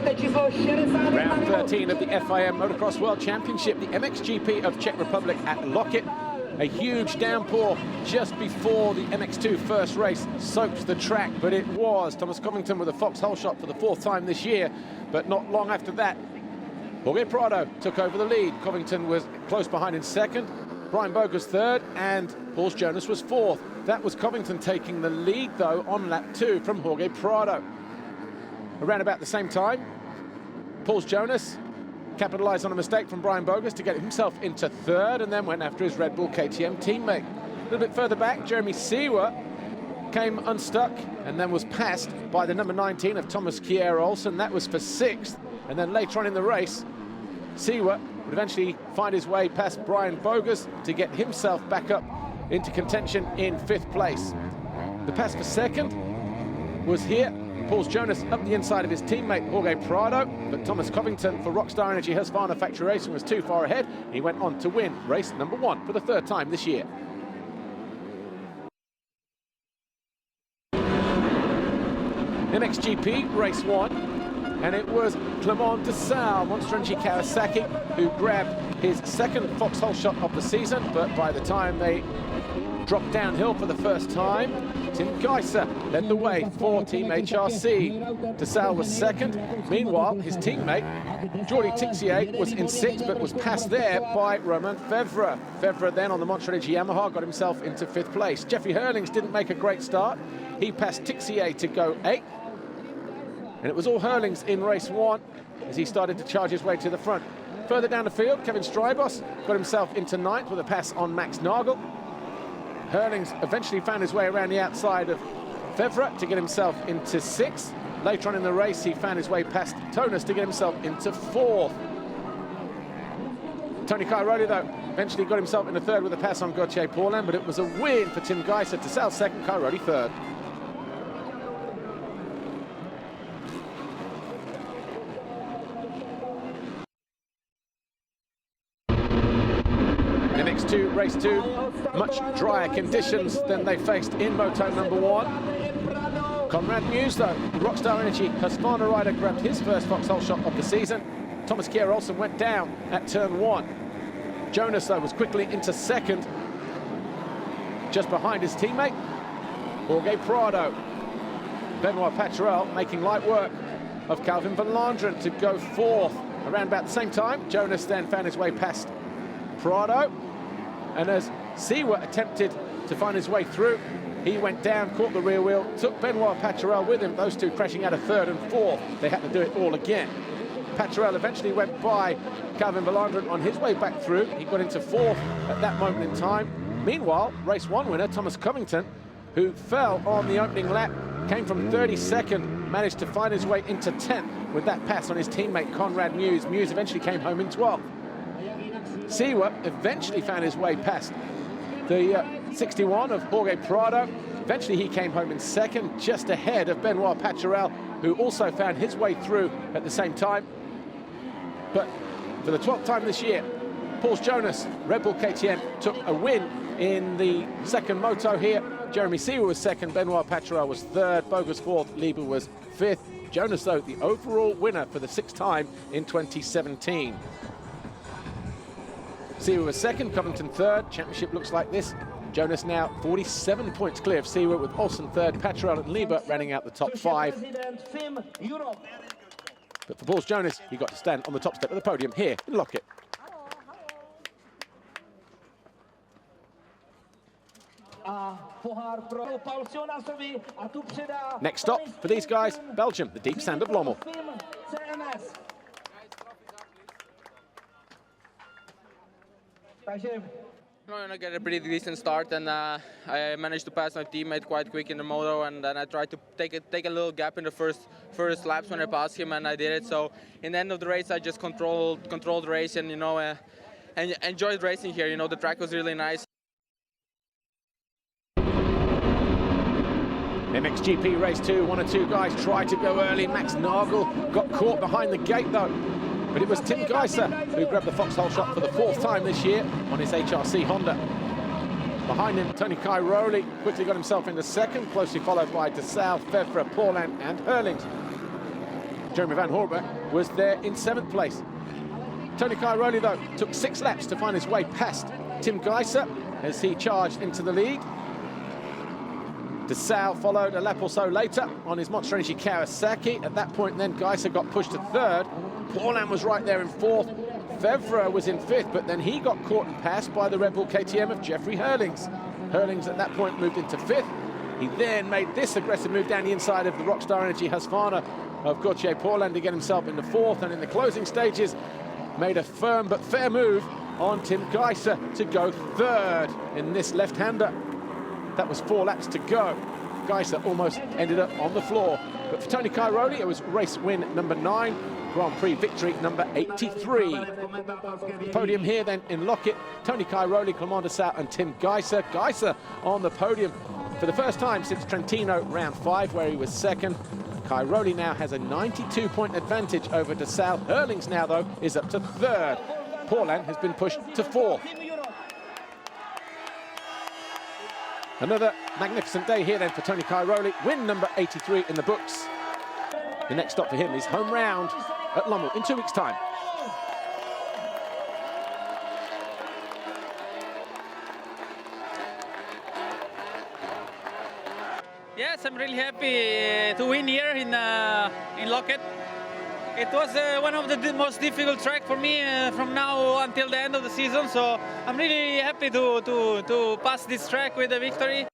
Round 13 of the FIM Motocross World Championship, the MXGP of Czech Republic at Locket. A huge downpour just before the MX2 first race soaked the track, but it was Thomas Covington with a foxhole shot for the 4th time this year. But not long after that, Jorge Prado took over the lead. Covington was close behind in 2nd, Brian Bogus 3rd, and Paul Jonas was 4th. That was Covington taking the lead, though, on lap 2 from Jorge Prado. Around about the same time, Paul Jonas capitalized on a mistake from Brian Bogus to get himself into 3rd, and then went after his Red Bull KTM teammate. A little bit further back, Jeremy Seewer came unstuck and then was passed by the number 19 of Thomas Kjær-Olsen. That was for 6th. And then later on in the race, Seewer would eventually find his way past Brian Bogus to get himself back up into contention in 5th place. The pass for 2nd was here. Paul Jonas up the inside of his teammate Jorge Prado, but Thomas Covington for Rockstar Energy Husqvarna Factory Racing was too far ahead. He went on to win race number 1 for the 3rd time this year. MXGP race 1, and it was Clement de Sal, Monster Energy Kawasaki, who grabbed his 2nd foxhole shot of the season, but by the time they dropped downhill for the first time, Tim Geiser led the way for Team HRC. De Sal was 2nd. Meanwhile, his teammate, Jordi Tixier, was in 6th, but was passed there by Romain Fevre. Fevre then on the Monster Energy Yamaha got himself into 5th place. Jeffrey Hurlings didn't make a great start. He passed Tixier to go 8th. And it was all Hurlings in race 1 as he started to charge his way to the front. Further down the field, Kevin Strybos got himself into 9th with a pass on Max Nagel. Hurlings eventually found his way around the outside of Fevre to get himself into 6th. Later on in the race, he found his way past Tonas to get himself into 4th. Tony Cairoli, though, eventually got himself into 3rd with a pass on Gauthier Paulin, but it was a win for Tim Geiser. De Sal 2nd, Cairoli 3rd. MX2 race 2, much drier conditions than they faced in Moto number 1. Conrad Muse, though, the Rockstar Energy Husqvarna rider, grabbed his first foxhole shot of the season. Thomas Kjær-Olsen went down at turn 1. Jonas, though, was quickly into 2nd, just behind his teammate, Jorge Prado. Benoit Paturel making light work of Calvin van Landeren to go 4th. Around about the same time, Jonas then found his way past Prado. And as Seewer attempted to find his way through, he went down, caught the rear wheel, took Benoit Paturel with him, those two crashing out of 3rd and 4th. They had to do it all again. Paturel eventually went by Calvin van Landeren on his way back through. He got into 4th at that moment in time. Meanwhile, race 1 winner, Thomas Covington, who fell on the opening lap, came from 32nd, managed to find his way into 10th with that pass on his teammate Conrad Muse. Muse eventually came home in 12th. Seewer eventually found his way past the 61 of Jorge Prado. Eventually he came home in 2nd, just ahead of Benoit Paturel, who also found his way through at the same time. But for the 12th time this year, Paul Jonas, Red Bull KTM, took a win in the 2nd moto here. Jeremy Seewer was 2nd, Benoit Paturel was 3rd, Bogus 4th, Lieber was 5th. Jonas, though, the overall winner for the 6th time in 2017. Seewer was 2nd, Covington 3rd. Championship looks like this. Jonas now 47 points clear of Seewer, with Olsen 3rd, Paturel and Lieber rounding out the top 5. But for Paul Jonas, he got to stand on the top step of the podium here in Locket. Next stop for these guys, Belgium, the deep sand of Lommel. I got a pretty decent start, and I managed to pass my teammate quite quick in the moto, and then I tried to take a little gap in the first laps when I passed him, and I did it. So in the end of the race, I just controlled the race, and and enjoyed racing here. The track was really nice. MXGP race 2, 1 or 2 guys tried to go early. Max Nagel got caught behind the gate though. But it was Tim Geiser who grabbed the foxhole shot for the 4th time this year on his HRC Honda. Behind him, Tony Cairoli quickly got himself into 2nd, closely followed by De Sal, Fevre, Paulin and Hurlings. Jeremy Van Horber, was there in 7th place. Tony Cairoli, though, took 6 laps to find his way past Tim Geiser as he charged into the lead. De Sal followed a lap or so later on his Monster Energy Kawasaki. At that point, then, Geiser got pushed to 3rd. Paulin was right there in 4th. Fevre was in 5th, but then he got caught and passed by the Red Bull KTM of Jeffrey Hurlings. Hurlings at that point moved into 5th. He then made this aggressive move down the inside of the Rockstar Energy Husqvarna of Gauthier Paulin to get himself into 4th, and in the closing stages made a firm but fair move on Tim Geiser to go 3rd in this left-hander. That was 4 laps to go. Geiser almost ended up on the floor. But for Tony Cairoli, it was race win number 9, Grand Prix victory number 83. The podium here then in Lockett, Tony Cairoli, Clément de Sal and Tim Geiser. Geiser on the podium for the first time since Trentino round 5, where he was 2nd. Cairoli now has a 92-point advantage over de Sal. Hurlings now, though, is up to 3rd. Paulin has been pushed to 4th. Another magnificent day here then for Tony Cairoli. Win number 83 in the books. The next stop for him is home round at Lommel in 2 weeks' time. Yes, I'm really happy to win here in Lockett. It was one of the most difficult tracks for me from now until the end of the season, so I'm really happy to pass this track with a victory.